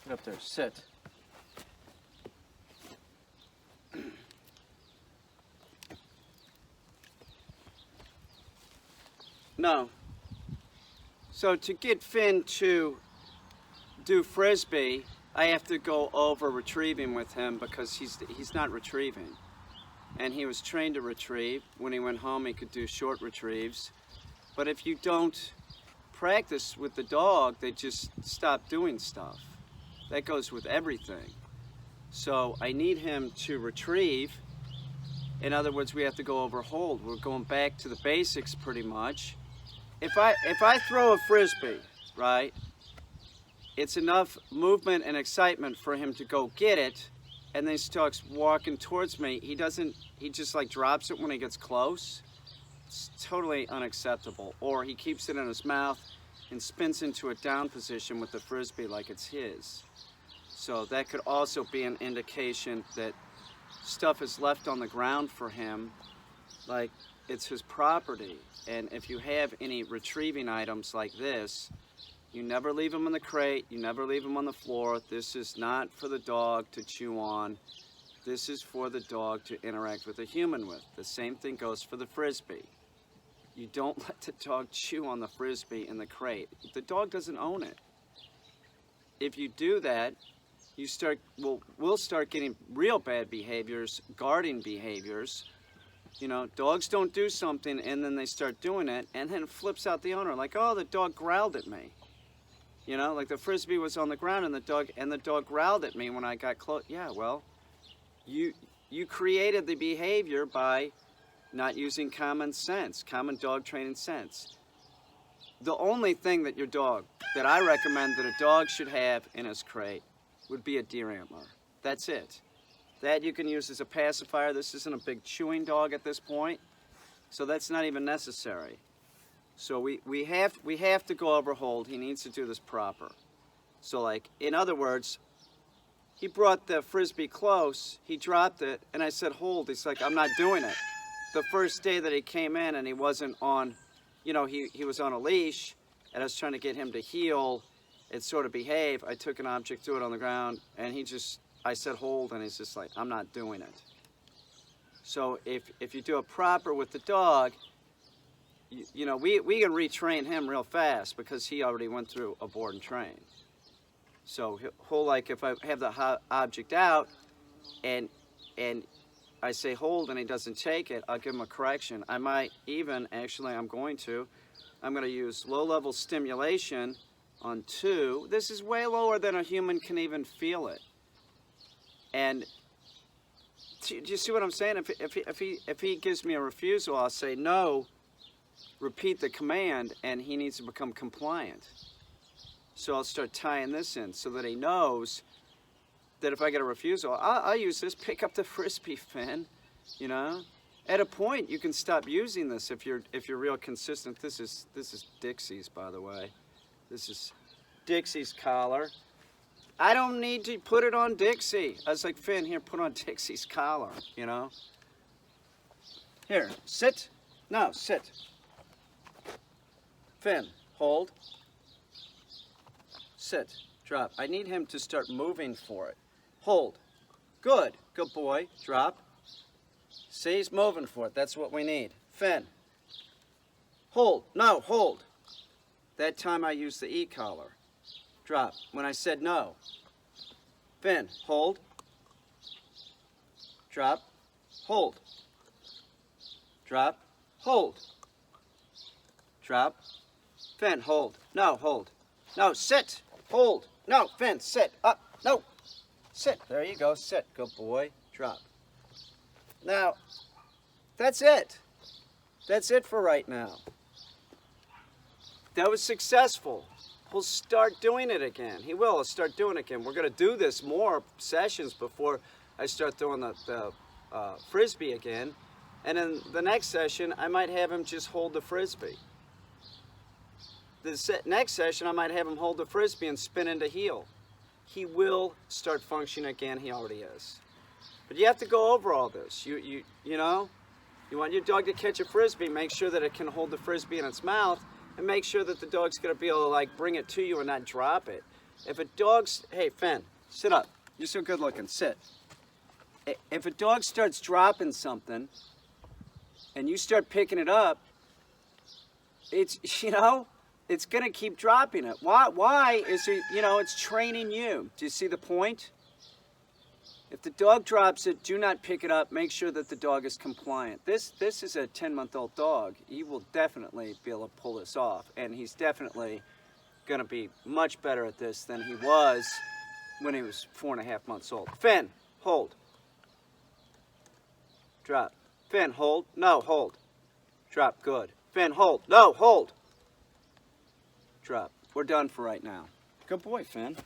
Get up there, sit. No. So to get Finn to do Frisbee, I have to go over retrieving with him because he's not retrieving. And he was trained to retrieve. When he went home, he could do short retrieves. But if you don't practice with the dog, they just stop doing stuff. That goes with everything. So I need him to retrieve. In other words, we have to go over hold. We're going back to the basics pretty much. If I throw a Frisbee, right, it's enough movement and excitement for him to go get it, and then he starts walking towards me. He just like drops it when he gets close. It's totally unacceptable. Or he keeps it in his mouth and spins into a down position with the Frisbee like it's his. So that could also be an indication that stuff is left on the ground for him, like it's his property. And if you have any retrieving items like this, you never leave them in the crate, you never leave them on the floor. This is not for the dog to chew on. This is for the dog to interact with a human with. The same thing goes for the Frisbee. You don't let the dog chew on the Frisbee in the crate. The dog doesn't own it. If you do that, we'll start getting real bad behaviors, guarding behaviors. You know, dogs don't do something and then they start doing it, and then it flips out the owner like, oh, the dog growled at me. You know, like the Frisbee was on the ground and the dog growled at me when I got close. Yeah, well, you created the behavior by not using common sense, common dog training sense. The only thing that I recommend that a dog should have in his crate would be a deer antler. That's it. That you can use as a pacifier. This isn't a big chewing dog at this point, so that's not even necessary. So we have to go over hold. He needs to do this proper. So like, in other words, he brought the Frisbee close, he dropped it, and I said hold. He's like, I'm not doing it. The first day that he came in and he wasn't on, you know, he was on a leash, and I was trying to get him to heel and sort of behave. I took an object, threw it on the ground, and I said hold, and he's just like, I'm not doing it. So if you do it proper with the dog, you know, we can retrain him real fast because he already went through a board and train. So he'll, like, if I have the object out and I say hold and he doesn't take it, I'll give him a correction. I might even, actually I'm going to use low-level stimulation on 2. This is way lower than a human can even feel it. And do you see what I'm saying? If he gives me a refusal, I'll say no, repeat the command, and he needs to become compliant. So I'll start tying this in so that he knows that if I get a refusal, I'll use this, pick up the Frisbee, Finn, you know? At a point, you can stop using this if you're real consistent. This is Dixie's, by the way. This is Dixie's collar. I don't need to put it on Dixie. I was like, Finn, here, put on Dixie's collar, you know? Here, sit. No, sit. Finn, hold. Sit, drop. I need him to start moving for it. Hold. Good, good boy. Drop. See, he's moving for it. That's what we need. Finn. Hold. No, hold. That time I used the E-collar. Drop. When I said no. Finn, hold. Drop. Hold. Drop. Hold. Drop. Finn, hold. No, hold. No, sit. Hold. No, Finn, sit. Up. No. Sit. There you go. Sit. Good boy. Drop. Now, that's it. That's it for right now. That was successful. He'll start doing it again. He will. He'll start doing it again. We're going to do this more sessions before I start throwing the Frisbee again. And in the next session, I might have him just hold the Frisbee. The next session, I might have him hold the Frisbee and spin into heel. He will start functioning again. He already is. But you have to go over all this. You know, you want your dog to catch a Frisbee, make sure that it can hold the Frisbee in its mouth, and make sure that the dog's going to be able to, like, bring it to you and not drop it. If a dog's, hey Finn, sit up. You're so good looking, sit. If a dog starts dropping something and you start picking it up, it's, it's gonna keep dropping it. Why is it, it's training you. Do you see the point? If the dog drops it, do not pick it up. Make sure that the dog is compliant. This is a 10-month-old dog. He will definitely be able to pull this off, and he's definitely going to be much better at this than he was when he was 4.5 months old. Finn, hold. Drop. Finn, hold. No, hold. Drop. Good. Finn, hold. No, hold. Drop. We're done for right now. Good boy, Finn.